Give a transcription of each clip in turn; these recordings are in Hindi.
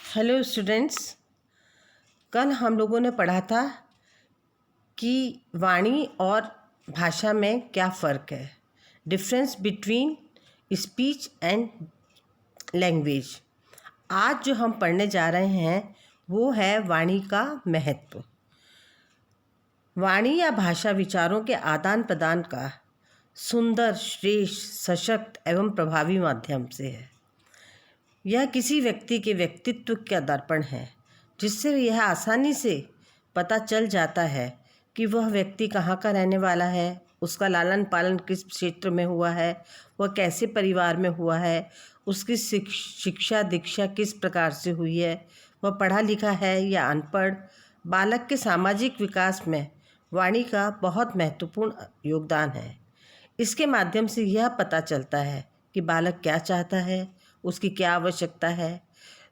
Hello students. कल हम लोगों ने पढ़ा था कि वाणी और भाषा में क्या फ़र्क है, difference between speech and language. आज जो हम पढ़ने जा रहे हैं वो है वाणी का महत्व। वाणी या भाषा विचारों के आदान प्रदान का सुंदर, श्रेष्ठ, सशक्त एवं प्रभावी माध्यम से है। यह किसी व्यक्ति के व्यक्तित्व का दर्पण है, जिससे यह आसानी से पता चल जाता है कि वह व्यक्ति कहाँ का रहने वाला है, उसका लालन पालन किस क्षेत्र में हुआ है, वह कैसे परिवार में हुआ है, उसकी शिक्षा दीक्षा किस प्रकार से हुई है, वह पढ़ा लिखा है या अनपढ़। बालक के सामाजिक विकास में वाणी का बहुत महत्वपूर्ण योगदान है। इसके माध्यम से यह पता चलता है कि बालक क्या चाहता है, उसकी क्या आवश्यकता है।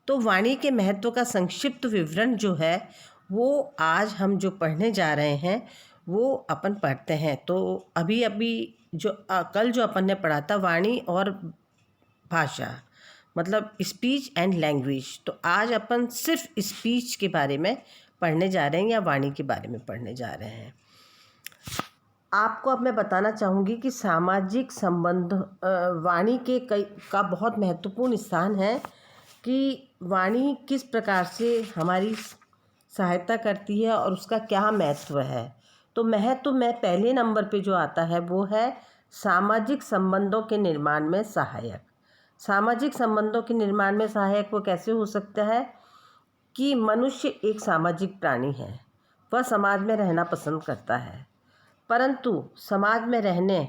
तो वाणी के महत्व का संक्षिप्त विवरण जो है वो आज हम जो पढ़ने जा रहे हैं वो अपन पढ़ते हैं। तो अभी जो कल जो अपन ने पढ़ा था वाणी और भाषा मतलब स्पीच एंड लैंग्वेज, तो आज अपन सिर्फ स्पीच के बारे में पढ़ने जा रहे हैं या वाणी के बारे में पढ़ने जा रहे हैं। आपको अब मैं बताना चाहूँगी कि सामाजिक संबंध वाणी के का बहुत महत्वपूर्ण स्थान है कि वाणी किस प्रकार से हमारी सहायता करती है और उसका क्या महत्व है। तो महत्व में पहले नंबर पे जो आता है वो है सामाजिक संबंधों के निर्माण में सहायक। सामाजिक संबंधों के निर्माण में सहायक वो कैसे हो सकता है कि मनुष्य एक सामाजिक प्राणी है, वह समाज में रहना पसंद करता है, परंतु समाज में रहने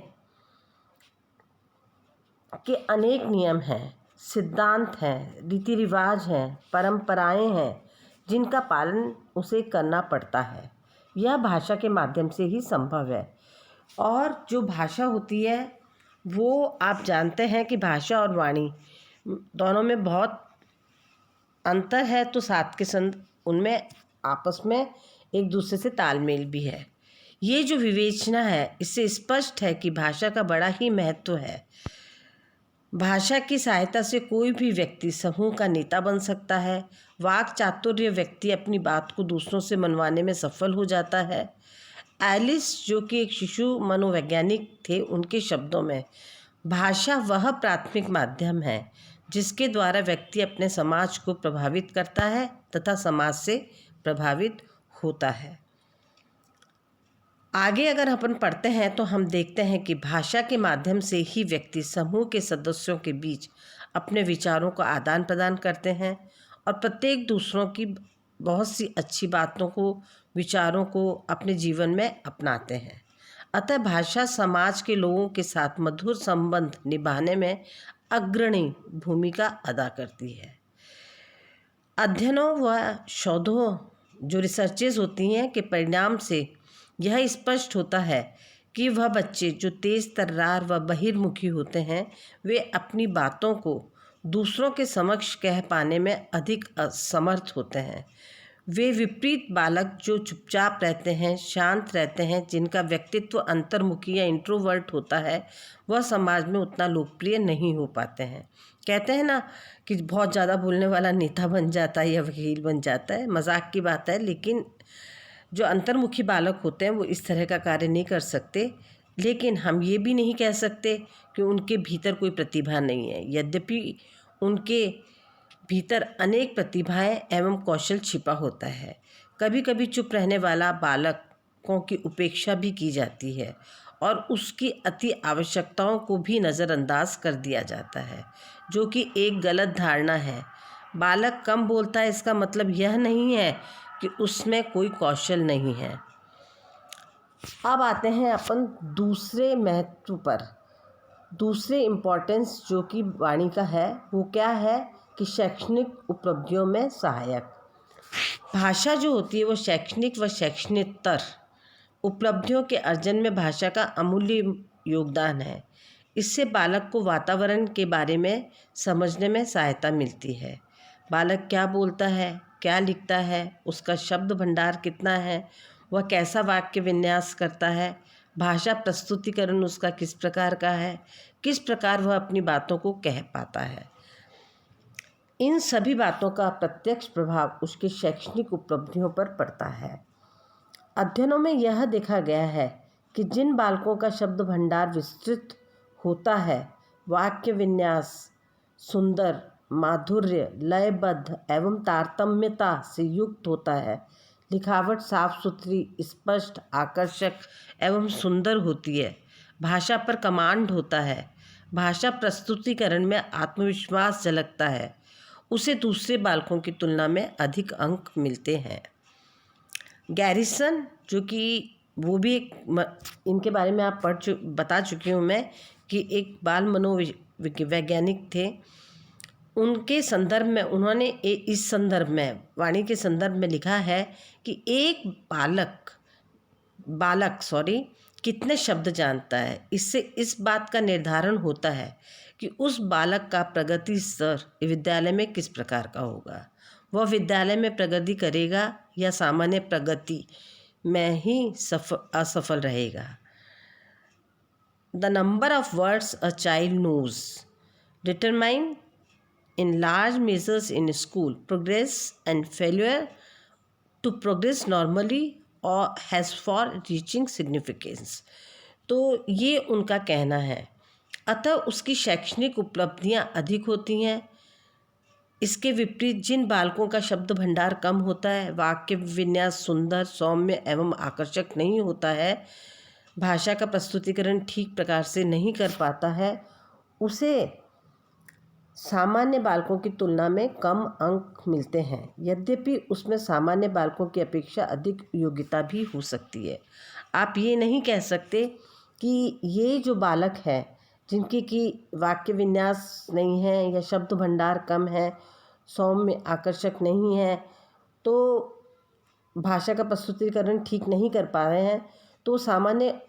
के अनेक नियम हैं, सिद्धांत हैं, रीति रिवाज हैं, परंपराएं हैं जिनका पालन उसे करना पड़ता है। यह भाषा के माध्यम से ही संभव है। और जो भाषा होती है वो आप जानते हैं कि भाषा और वाणी दोनों में बहुत अंतर है, तो साथ के संग उनमें आपस में एक दूसरे से तालमेल भी है। ये जो विवेचना है इससे स्पष्ट है कि भाषा का बड़ा ही महत्व है। भाषा की सहायता से कोई भी व्यक्ति समूह का नेता बन सकता है। वाक चातुर्य व्यक्ति अपनी बात को दूसरों से मनवाने में सफल हो जाता है। एलिस जो कि एक शिशु मनोवैज्ञानिक थे, उनके शब्दों में भाषा वह प्राथमिक माध्यम है जिसके द्वारा व्यक्ति अपने समाज को प्रभावित करता है तथा समाज से प्रभावित होता है। आगे अगर अपन पढ़ते हैं तो हम देखते हैं कि भाषा के माध्यम से ही व्यक्ति समूह के सदस्यों के बीच अपने विचारों का आदान प्रदान करते हैं और प्रत्येक दूसरों की बहुत सी अच्छी बातों को, विचारों को अपने जीवन में अपनाते हैं। अतः भाषा समाज के लोगों के साथ मधुर संबंध निभाने में अग्रणी भूमिका अदा करती है। अध्ययनों व शोधों जो रिसर्चेज होती हैं के परिणाम से यह स्पष्ट होता है कि वह बच्चे जो तेज़ तर्रार व बहिर्मुखी होते हैं वे अपनी बातों को दूसरों के समक्ष कह पाने में अधिक असमर्थ होते हैं। वे विपरीत बालक जो चुपचाप रहते हैं, शांत रहते हैं, जिनका व्यक्तित्व अंतर्मुखी या इंट्रोवर्ट होता है, वह समाज में उतना लोकप्रिय नहीं हो पाते हैं। कहते हैं ना कि बहुत ज़्यादा बोलने वाला नेता बन जाता है या वकील बन जाता है। मजाक की बात है, लेकिन जो अंतर्मुखी बालक होते हैं वो इस तरह का कार्य नहीं कर सकते। लेकिन हम ये भी नहीं कह सकते कि उनके भीतर कोई प्रतिभा नहीं है। यद्यपि उनके भीतर अनेक प्रतिभाएं एवं कौशल छिपा होता है। कभी कभी चुप रहने वाला बालकों की उपेक्षा भी की जाती है और उसकी अति आवश्यकताओं को भी नज़रअंदाज कर दिया जाता है, जो कि एक गलत धारणा है। बालक कम बोलता है इसका मतलब यह नहीं है कि उसमें कोई कौशल नहीं है। अब आते हैं अपन दूसरे महत्व पर, दूसरे इम्पोर्टेंस जो कि वाणी का है वो क्या है कि शैक्षणिक उपलब्धियों में सहायक। भाषा जो होती है वो शैक्षणिक व शैक्षणिकतर उपलब्धियों के अर्जन में भाषा का अमूल्य योगदान है। इससे बालक को वातावरण के बारे में समझने में सहायता मिलती है। बालक क्या बोलता है, क्या लिखता है, उसका शब्द भंडार कितना है, वह कैसा वाक्य विन्यास करता है, भाषा प्रस्तुतिकरण उसका किस प्रकार का है, किस प्रकार वह अपनी बातों को कह पाता है। इन सभी बातों का प्रत्यक्ष प्रभाव उसकी शैक्षणिक उपलब्धियों पर पड़ता है। अध्ययनों में यह देखा गया है कि जिन बालकों का शब्द भंडार विस्तृत होता है, वाक्य विन्यास सुंदर, माधुर्य, लयबद्ध एवं तारतम्यता से युक्त होता है, लिखावट साफ सुथरी, स्पष्ट, आकर्षक एवं सुंदर होती है, भाषा पर कमांड होता है, भाषा प्रस्तुतिकरण में आत्मविश्वास झलकता है, उसे दूसरे बालकों की तुलना में अधिक अंक मिलते हैं। गैरिसन, जो कि वो भी इनके बारे में आप बता चुकी हूँ मैं कि एक बाल मनोवैज्ञानिक थे। उनके संदर्भ में उन्होंने इस संदर्भ में वाणी के संदर्भ में लिखा है कि एक बालक कितने शब्द जानता है, इससे इस बात का निर्धारण होता है कि उस बालक का प्रगति स्तर विद्यालय में किस प्रकार का होगा। वह विद्यालय में प्रगति करेगा या सामान्य प्रगति में ही असफल रहेगा। The number of words a child knows determine in large measures in school progress and failure to progress normally or has for reaching significance। तो ये उनका कहना है। अतः उसकी शैक्षणिक उपलब्धियां अधिक होती हैं। इसके विपरीत जिन बालकों का शब्द भंडार कम होता है, वाक्य विन्यास सुंदर, सौम्य एवं आकर्षक नहीं होता है, भाषा का प्रस्तुतिकरण ठीक प्रकार से नहीं कर पाता है, उसे सामान्य बालकों की तुलना में कम अंक मिलते हैं। यद्यपि उसमें सामान्य बालकों की अपेक्षा अधिक योग्यता भी हो सकती है। आप ये नहीं कह सकते कि ये जो बालक है जिनकी कि वाक्य विन्यास नहीं है या शब्द भंडार कम है, सौम्य आकर्षक नहीं है, तो भाषा का प्रस्तुतिकरण ठीक नहीं कर पा रहे हैं, तो सामान्य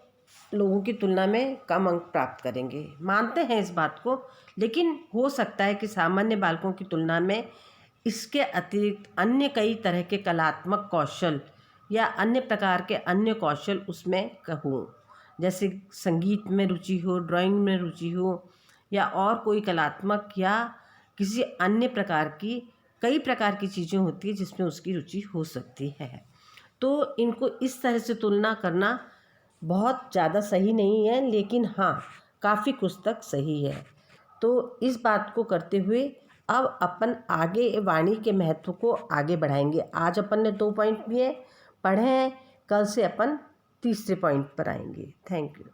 लोगों की तुलना में कम अंक प्राप्त करेंगे। मानते हैं इस बात को, लेकिन हो सकता है कि सामान्य बालकों की तुलना में इसके अतिरिक्त अन्य कई तरह के कलात्मक कौशल या अन्य प्रकार के अन्य कौशल उसमें हो, जैसे संगीत में रुचि हो, ड्राइंग में रुचि हो, या और कोई कलात्मक या किसी अन्य प्रकार की कई प्रकार की चीज़ें होती है जिसमें उसकी रुचि हो सकती है। तो इनको इस तरह से तुलना करना बहुत ज़्यादा सही नहीं है, लेकिन हाँ काफ़ी कुछ तक सही है। तो इस बात को करते हुए अब अपन आगे वाणी के महत्व को आगे बढ़ाएंगे। आज अपन ने 2 पॉइंट लिए पढ़े हैं, कल से अपन तीसरे पॉइंट पर आएंगे। Thank you.